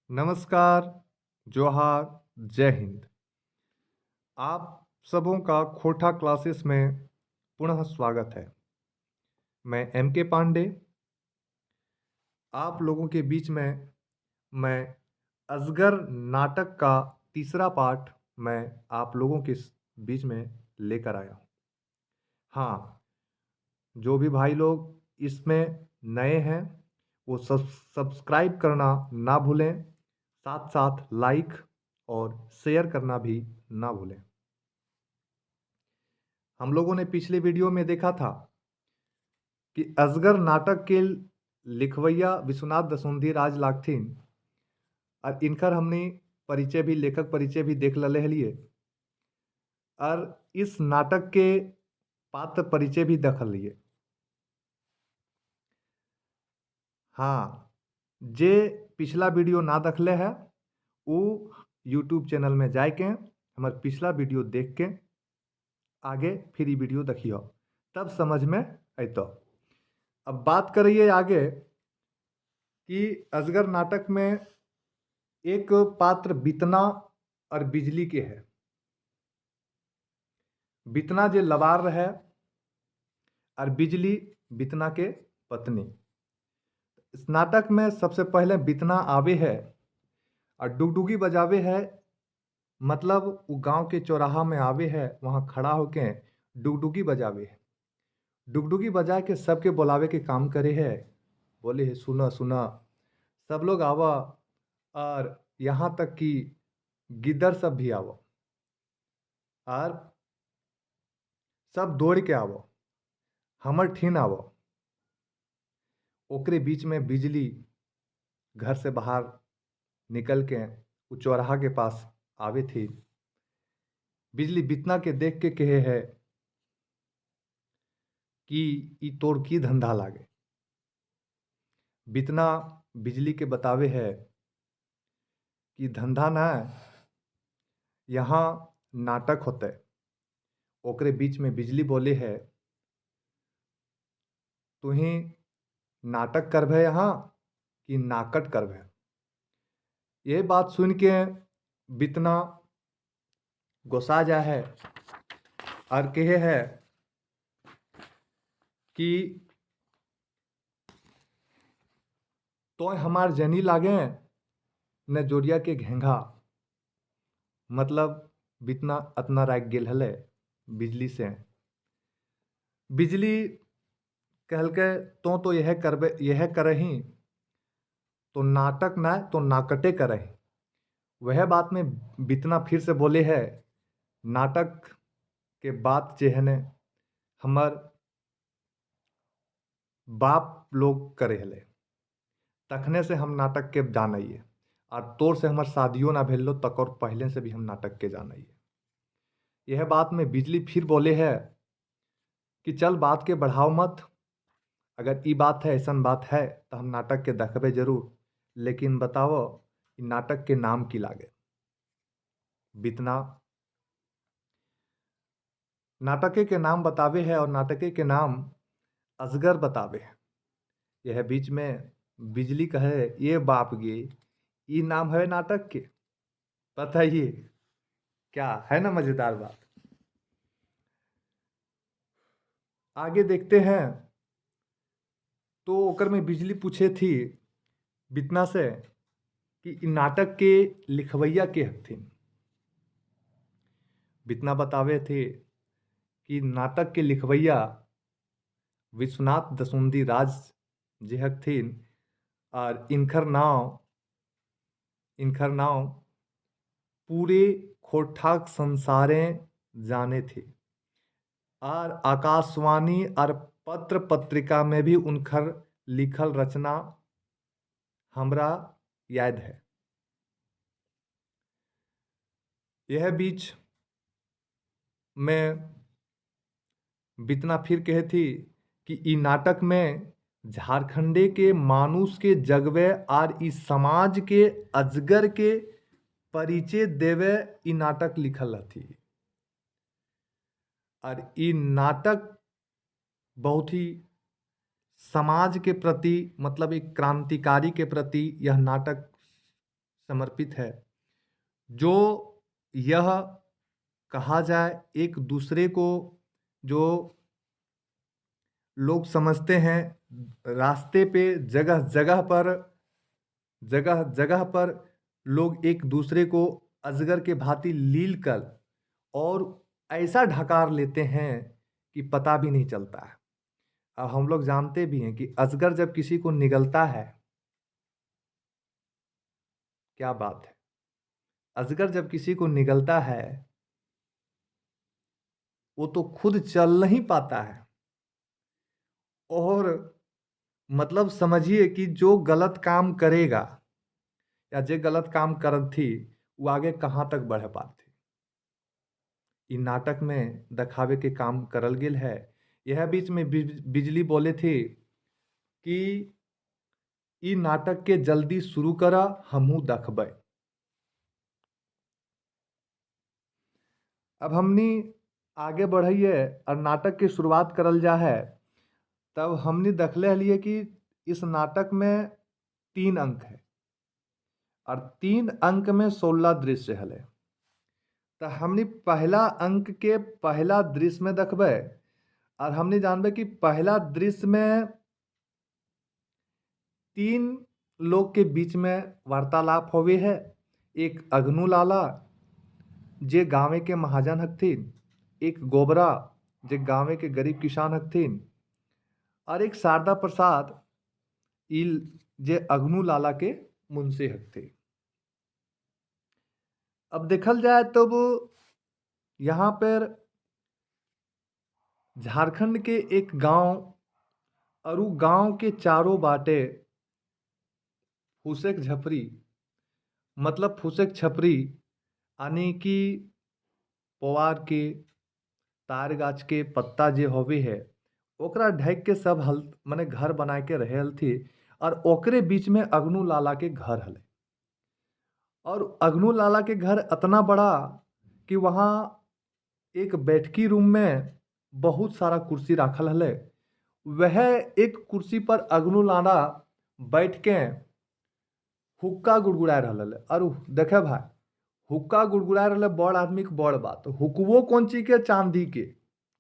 नमस्कार, जोहार, जय हिंद। आप सबों का खोटा क्लासेस में पुनः स्वागत है। मैं एम के पांडे, आप लोगों के बीच में मैं अजगर नाटक का तीसरा पार्ट मैं आप लोगों के बीच में लेकर आया हूँ। हाँ, जो भी भाई लोग इसमें नए हैं वो सब्सक्राइब करना ना भूलें, साथ साथ लाइक और शेयर करना भी ना भूलें। हम लोगों ने पिछले वीडियो में देखा था कि अजगर नाटक के लिखवैया विश्वनाथ दसुंधी राज लागथिन और इनकर हमने परिचय भी लेखक परिचय भी देख लले लिए और इस नाटक के पात्र परिचय भी देख लिए। हाँ, जे पिछला वीडियो ना देखले है वो यूट्यूब चैनल में जाके हमारे पिछला वीडियो देख के आगे फिर ये वीडियो देखियो, तब समझ में अतो। अब बात करिए आगे कि अजगर नाटक में एक पात्र बितना और बिजली के है। बितना जे लवार है और बिजली बितना के पत्नी। इस नाटक में सबसे पहले बितना आवे है और डुगडुगी बजावे है, मतलब वो गांव के चौराहा में आवे है, वहां खड़ा होके डुगडुगी बजावे है। डुगडुगी बजा के सबके बुलावे के काम करे है, बोले है सुना सुना सब लोग आवा, और यहाँ तक कि गिद्दर सब भी आवो और सब दौड़ के आवो, हमर ठीन आवो। ओकरे बीच में बिजली घर से बाहर निकल के वो चौराहा के पास आवे थी। बिजली बितना के देख के कहे है कि ई तोर की धंधा लागे। बितना बिजली के बतावे है कि धंधा ना, यहाँ नाटक होते। ओकरे बीच में बिजली बोले है तुही नाटक करभे यहाँ कि नाकट करभे। ये बात सुन के बितना गोसा जा है और कहे है कि तो हमार जनी लागे न जोड़िया के घेंघा। मतलब बितना अतना राग गेल हले बिजली से। बिजली कहल के तो यह करबे, यह करही तो नाटक ना तो नाकटे करही। वह बात में बितना फिर से बोले है नाटक के बात जे है ने हमर बाप लोग करे हले, तखने से हम नाटक के जानइए और तोर से हमार शादियों ना भेलो तक और पहले से भी हम नाटक के जानइए। यह बात में बिजली फिर बोले है कि चल बात के बढ़ाओ मत, अगर ई बात है ऐसा बात है तो हम नाटक के देखबे जरूर, लेकिन बताओ नाटक के नाम की लागे। बितना नाटके के नाम बतावे है और नाटके के नाम अजगर बतावे है। यह बीच में बिजली कहे ये बाप गे ये नाम है नाटक के, पता ये क्या है ना मजेदार बात। आगे देखते हैं तो ओकर में बिजली पूछे थी बितना से कि इ नाटक के लिखवैया के हथिन। बितना बतावे थे कि नाटक के लिखवैया विश्वनाथ दसुंधी राज जे हथिन और इनकर नाव पूरे खोठाक संसारें जाने थे और आकाशवाणी और पत्र पत्रिका में भी उनकर लिखल रचना हमरा याद है। यह बीच में बितना फिर कहे थी कि ई नाटक में झारखंडे के मानुष के जगवे और इस समाज के अजगर के परिचय देवे ई नाटक लिखल थी। और ई नाटक बहुत ही समाज के प्रति, मतलब एक क्रांतिकारी के प्रति यह नाटक समर्पित है। जो यह कहा जाए एक दूसरे को, जो लोग समझते हैं, रास्ते पे जगह जगह पर लोग एक दूसरे को अजगर के भांति लील कर और ऐसा ढकार लेते हैं कि पता भी नहीं चलता है। अब हम लोग जानते भी हैं कि अजगर जब किसी को निगलता है, क्या बात है, अजगर जब किसी को निगलता है वो तो खुद चल नहीं पाता है, और मतलब समझिए कि जो गलत काम करेगा या जो गलत काम करत थी वो आगे कहाँ तक बढ़ पाती। इ नाटक में दिखावे के काम करल गेल है। यह बीच में बिजली बोले थे कि इ नाटक के जल्दी शुरू करा, हमहू देखबै। अब हमनी आगे बढ़िए और नाटक की शुरुआत करल जा है। तब हमने देखले हलिए कि इस नाटक में 3 अंक है और 3 अंक में 16 दृश्य हले। तो हमने पहला अंक के पहला दृश्य में देखबे और हमने जानबे कि पहला दृश्य में 3 लोग के बीच में वार्तालाप होवे है। एक अग्नू लाला जे गाँव के महाजन हथिन, एक गोबरा जे गाँव के गरीब किसान हथिन, और एक शारदा प्रसाद इल जे अग्नू लाला के मुंशी हथिन। अब देखल जाए तो वो यहाँ पर झारखंड के एक गांव और वो गांव के चारों बाटे फूसेक झपरी, मतलब फूसेक छपरी यानी कि पोवार के तार गाछ के पत्ता जे होवे है ओकरा ढक के सब हल माने घर बना के रहल थी। और ओकरे बीच में अग्नू लाला के घर हले। और अग्नू लाला के घर इतना बड़ा कि वहाँ एक बैठकी रूम में बहुत सारा कुर्सी रखल हले। वह एक कुर्सी पर अग्नू लाला बैठ के हुक्का गुड़गुड़ा रहल है। और देखे भाई, हुक्का गुड़गुड़ा रहल बड़ आदमी के बड़ बात। हुकवो कौन चीज के? चांदी के।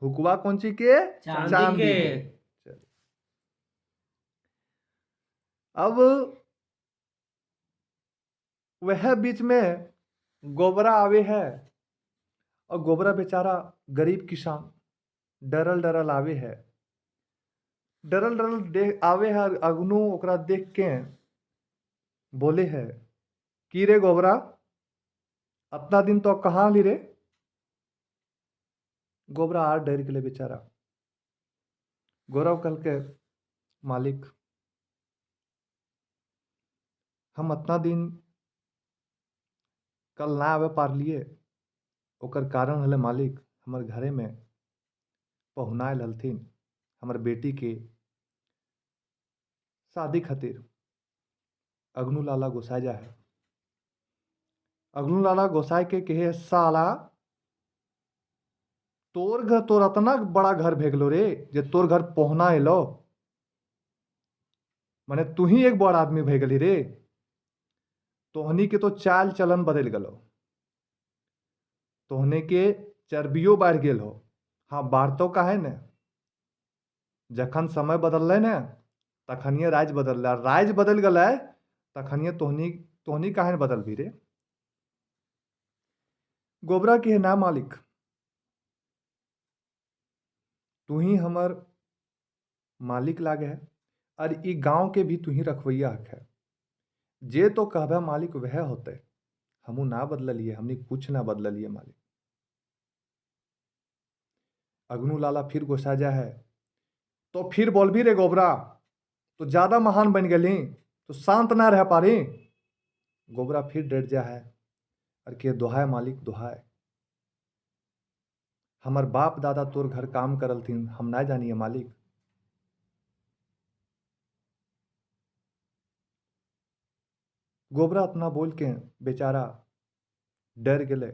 हुकवा कौन चीज के? चांदी के। अब वह बीच में गोबरा आवे है, और गोबरा बेचारा गरीब किसान डरल डरल आवे है। डरल डरल देख आवे है। अग्नू ओकरा देख के बोले है कि रे गोबरा, अपना दिन तो कहाँ ली रे? गोबरा आर डर के लिए बेचारा। गौरव कल के मालिक, हम अपना दिन कल ना आवे पारलिए, ओकर कारण हले मालिक हमर घरे में पहुनायल हलथिन हमर बेटी के शादी खातिर। अग्नू लाला गोसाई जा है। अग्नू लाला गोसाई के कहे, साला तोर घर तोर इतना बड़ा घर भेगलो रे जे तोर घर पहुना एलो, माने तू ही एक बड़ आदमी भेगली रे। तोहनी के तो चाल चलन बदल गलो, तोहने के चर्बियो बढ़ गेल हो। हाँ, बाढ़तो का है न, जखन समय बदल न तखनिए राज बदल, राज बदल गल तखनिए तोहनी तोहनी काहे बदल भी रे। गोबरा के है ना मालिक, तू ही हमर मालिक लागे है और ई गांव के भी तू ही रखवैया है। जे तो कहबे मालिक वह होते, हमू ना बदलिए, हमने कुछ ना बदलिए मालिक। अग्नू लाला फिर गुस्सा जा है, तो फिर बोल भी रे गोबरा, तो ज्यादा महान बन गली तो शांत ना रह पारी। गोबरा फिर डर जा है और के दोहाय मालिक दोहाय, हमर बाप दादा तोर घर काम करल थीन, हम ना जानिए मालिक। गोबरा इतना बोल के बेचारा डर गए।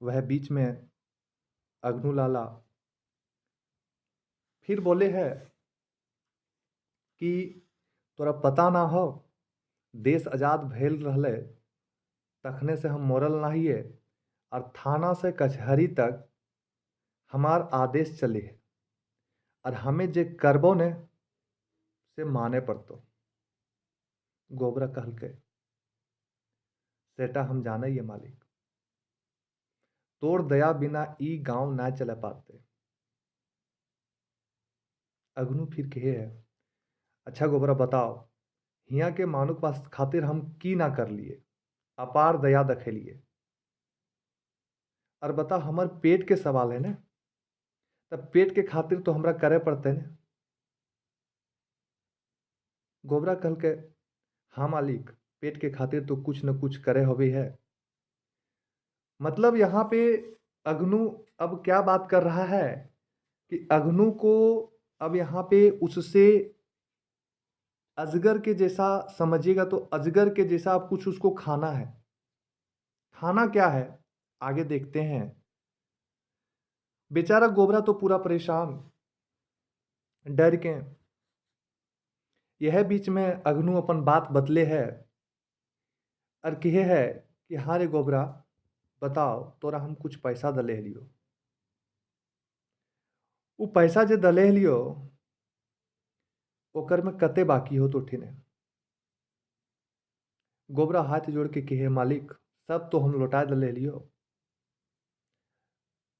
वह बीच में अग्नू लाला फिर बोले है कि तोरा पता ना हो देश आजाद भेल रहले तखने से हम मरल नाहिए और थाना से कचहरी तक हमार आदेश चले है और हमें जे करबो ने से माने पड़तो। गोबरा कहलके, सेटा हम जाने ये मालिक, तोर दया बिना ई गांव ना चले पाते। अग्नू फिर कहे है, अच्छा गोबरा बताओ, हिया के मानुक पास खातिर हम की ना कर लिए, अपार दया दखेलिए। और बता, हमर पेट के सवाल है ने, तब पेट के खातिर तो हमरा करे पड़ते ने। गोबरा कहल के, हाँ मालिक, पेट के खातिर तो कुछ न कुछ करे होवे है। मतलब यहाँ पे अग्नू अब क्या बात कर रहा है कि अग्नू को अब यहाँ पे उससे अजगर के जैसा समझिएगा, तो अजगर के जैसा अब कुछ उसको खाना है। खाना क्या है आगे देखते हैं। बेचारा गोबरा तो पूरा परेशान, डर के। यह बीच में अग्नू अपन बात बतले है और कहे है कि हाँ रे गोबरा, बताओ तोरा हम कुछ पैसा दले लियो। वो पैसा जे दले लियो ओकर में कते बाकी हो तो ठीने। गोबरा हाथ जोड़ के कहे, मालिक सब तो हम लौटा दले लियो,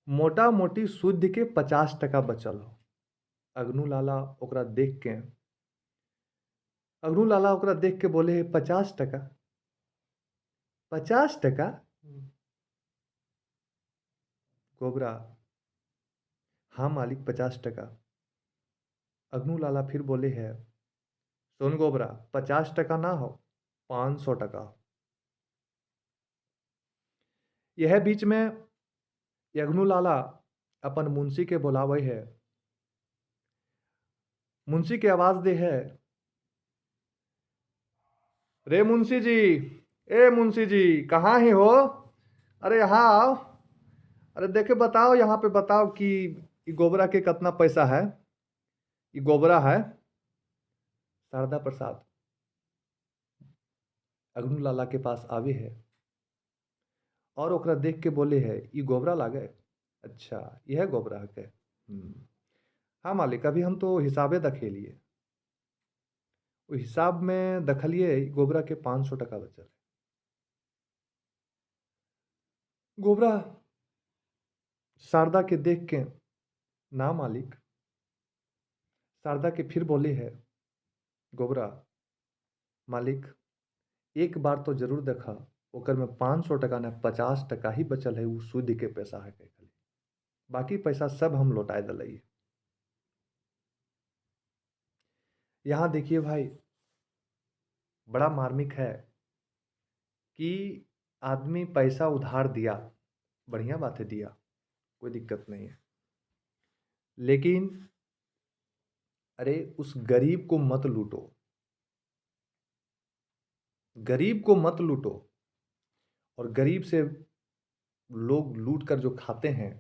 मोटा मोटी शुद्ध के 50% बचल हो। अग्नू लाला ओकरा देख के बोले, 50%? 50%? गोबरा, हाँ मालिक 50%। अग्नू लाला फिर बोले है, सुन गोबरा, 50% ना हो, 500%। यह बीच में अग्नू लाला अपन मुंशी के बुलावे है। मुंशी के आवाज दे है, रे मुंशी जी, ए मुंशी जी, कहाँ ही हो? अरे यहाँ आओ। अरे देखे बताओ, यहाँ पे बताओ कि ई गोबरा के कितना पैसा है। ये गोबरा है शारदा प्रसाद। अग्नू लाला के पास आवे है और ओकरा देख के बोले है, ये गोबरा लागे? अच्छा, यह गोबरा है के? हाँ मालिक, अभी हम तो हिसाबे दखेलिए। वो हिसाब में दखलिए गोबरा के 500% बचल है। गोबरा शारदा के देख के, ना मालिक। शारदा के फिर बोले है, गोबरा मालिक, एक बार तो जरूर देखा, ओकर में 500% ना 50% ही बचल है। वो सूद के पैसा है के खाली, बाकी पैसा सब हम लौटाए दिले। यहाँ देखिए भाई, बड़ा मार्मिक है कि आदमी पैसा उधार दिया, बढ़िया बात है, दिया, कोई दिक्कत नहीं है, लेकिन अरे उस गरीब को मत लूटो। गरीब को मत लूटो। और गरीब से लोग लूट कर जो खाते हैं,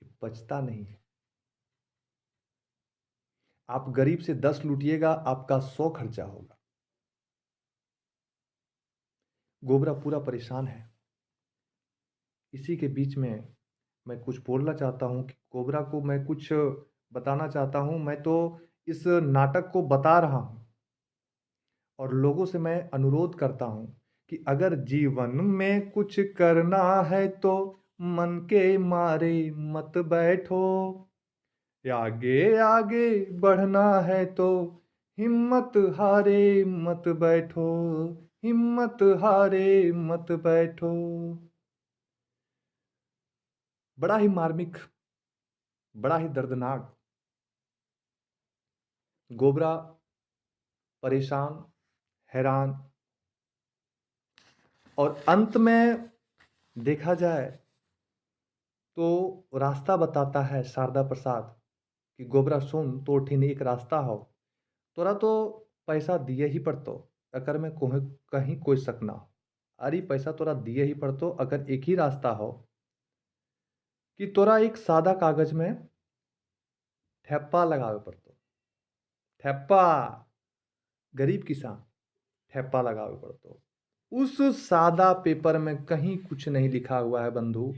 ये बचता नहीं है। आप गरीब से 10 लूटिएगा, आपका 100 खर्चा होगा। गोबरा पूरा परेशान है। इसी के बीच में मैं कुछ बोलना चाहता हूँ कि कोबरा को मैं कुछ बताना चाहता हूँ। मैं तो इस नाटक को बता रहा हूँ और लोगों से मैं अनुरोध करता हूँ कि अगर जीवन में कुछ करना है तो मन के मारे मत बैठो, आगे आगे बढ़ना है तो हिम्मत हारे मत बैठो, हिम्मत हारे मत बैठो। बड़ा ही मार्मिक, बड़ा ही दर्दनाक। गोबरा परेशान, हैरान, और अंत में देखा जाए तो रास्ता बताता है शारदा प्रसाद कि गोबरा सुन, तो ठिन एक रास्ता हो, तोरा तो पैसा दिए ही पड़तो अगर मैं कहीं कोई शक ना हो। अरे पैसा तोरा दिए ही पड़तो, अगर एक ही रास्ता हो कि तोरा एक सादा कागज में ठेप्पा लगावे पड़तो। ठेप्पा, गरीब किसान। ठेप्पा लगावे पड़तो। उस सादा पेपर में कहीं कुछ नहीं लिखा हुआ है बंधु,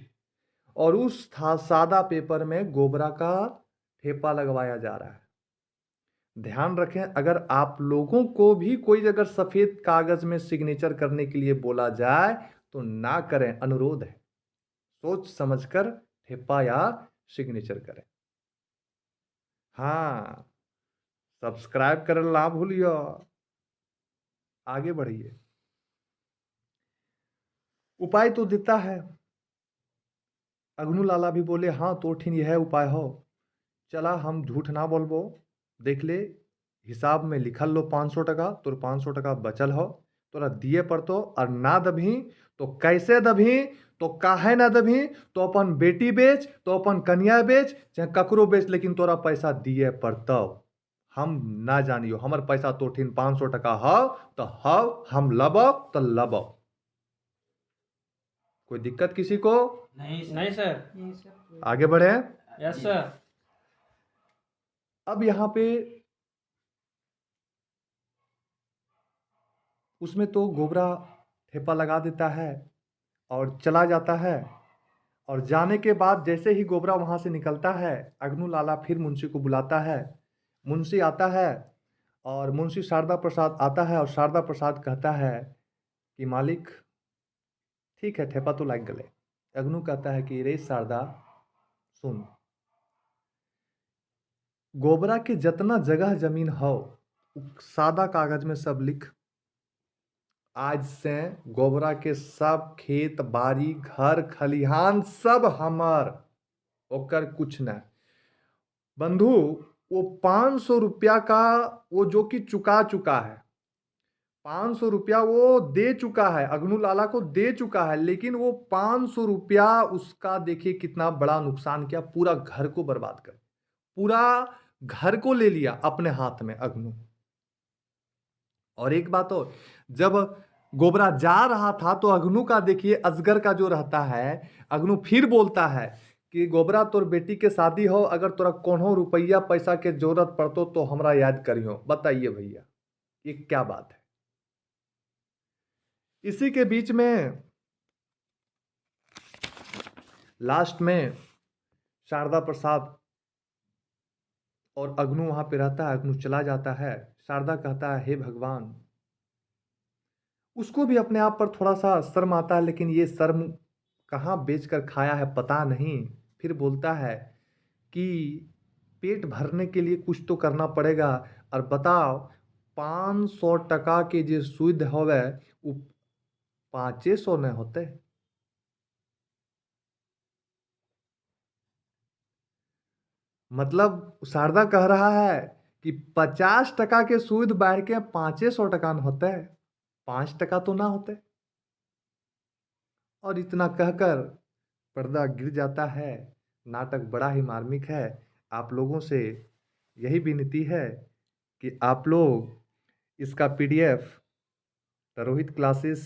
और उस सादा पेपर में गोबरा का ठेपा लगवाया जा रहा है। ध्यान रखें, अगर आप लोगों को भी कोई अगर सफेद कागज में सिग्नेचर करने के लिए बोला जाए तो ना करें, अनुरोध है। सोच समझकर ठेपा या सिग्नेचर करें। हाँ, सब्सक्राइब कर ला भूलियो। आगे बढ़िए। उपाय तो देता है। अग्नू लाला भी बोले हाँ तो ठीक यह उपाय हो। चला हम झूठ ना बोलबो, देख ले हिसाब में लिखल लो 500 टका, तोर 500 टका बचल हो, तोरा दिए पड़तो। और ना दभी तो कैसे दभी, तो काहे ना दभी, तो अपन बेटी बेच, तो अपन कन्या बेच, चाहे ककरो बेच, लेकिन तोरा पैसा दिए पड़तो। हम ना जानियो, हमर पैसा तो ठीक 500 टका हो तो हो, हम लब तो लब। कोई दिक्कत किसी को? नहीं सर। आगे बढ़े। Yes sir. अब यहां पे उसमें तो गोबरा ठेपा लगा देता है और चला जाता है। और जाने के बाद जैसे ही गोबरा वहां से निकलता है, अग्नू लाला फिर मुंशी को बुलाता है। मुंशी आता है और मुंशी शारदा प्रसाद आता है, और शारदा प्रसाद कहता है कि मालिक ठीक है, ठेपा तो लग गले। अग्नू कहता है कि रे शारदा सुन, गोबरा के जितना जगह जमीन हो सादा कागज में सब लिख। आज से गोबरा के सब खेत बाड़ी घर खलिहान सब हमर, ओकर कुछ न। बंधु, वो 500 रुपया का वो जो कि चुका चुका है, 500 रुपया वो दे चुका है, अग्नू लाला को दे चुका है, लेकिन वो 500 रुपया उसका देखिए कितना बड़ा नुकसान किया, पूरा घर को बर्बाद कर, पूरा घर को ले लिया अपने हाथ में अग्नू। और एक बात और, जब गोबरा जा रहा था तो अग्नू का देखिए अजगर का जो रहता है, अग्नू फिर बोलता है कि गोबरा तोर बेटी के शादी हो, अगर तोरा कोनो रुपया पैसा के जरूरत पड़तो तो हमरा याद करियो। बताइए भैया ये क्या बात है। इसी के बीच में लास्ट में शारदा प्रसाद और अग्नू वहां पे रहता है, अग्नू चला जाता है। शारदा कहता है हे भगवान, उसको भी अपने आप पर थोड़ा सा शर्म आता है, लेकिन ये शर्म कहाँ बेचकर खाया है पता नहीं। फिर बोलता है कि पेट भरने के लिए कुछ तो करना पड़ेगा, और बताओ 500 टका के जो सुध होवे वो 500 न होते। मतलब शारदा कह रहा है कि 50 टका के सूद बढ़ के 500 टका न होते, 5 टका तो ना होते। और इतना कहकर पर्दा गिर जाता है। नाटक बड़ा ही मार्मिक है। आप लोगों से यही विनती है कि आप लोग इसका PDF Rohit classes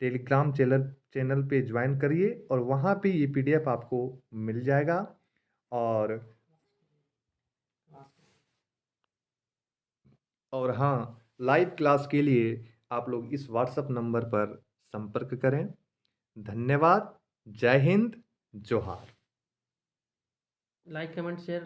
Telegram channel पे ज्वाइन करिए, और वहाँ पे ये पीडीएफ आपको मिल जाएगा। और हाँ, लाइव क्लास के लिए आप लोग इस व्हाट्सएप नंबर पर संपर्क करें। धन्यवाद। जय हिंद, जोहार। Like comment share